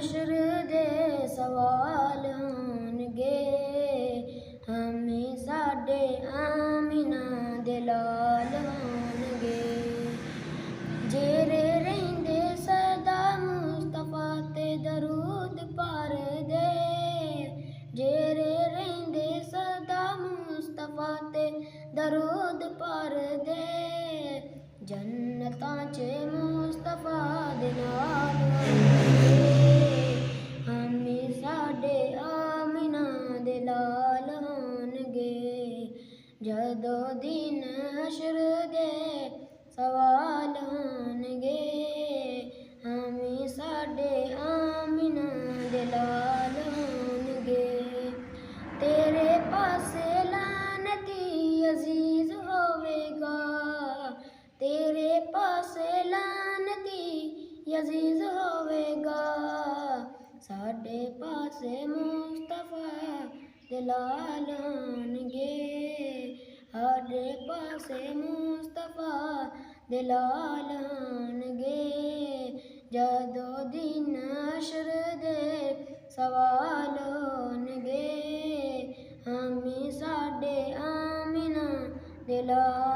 हशर दे सवाल होणगे, हमें साडे आमिना दे लाल होणगे। जेरे रहिंदे सदा मुस्तफा ते दरूद पार दे, जेरे रहिंदे सदा मुस्तफा ते दरूद पार दे। जन्नतां च मुस्तफा दे नाल होणगे, हमें साडे आमिना दे लाल होणगे। जदों दिन हशर दे सवाल होणगे, हमें साडे आमिना दे लाल होणगे। तेरे पासे लानती अजीज होवेगा, तेरे पासे लानती अजीज होवेगा। साडे पासे मुस्तफा दे लाल होणगे, साडे पासे मुस्तफा दे लाल होणगे। जदों दिन हशर दे सवाल होणगे, हमें साडे आमिना दे लाल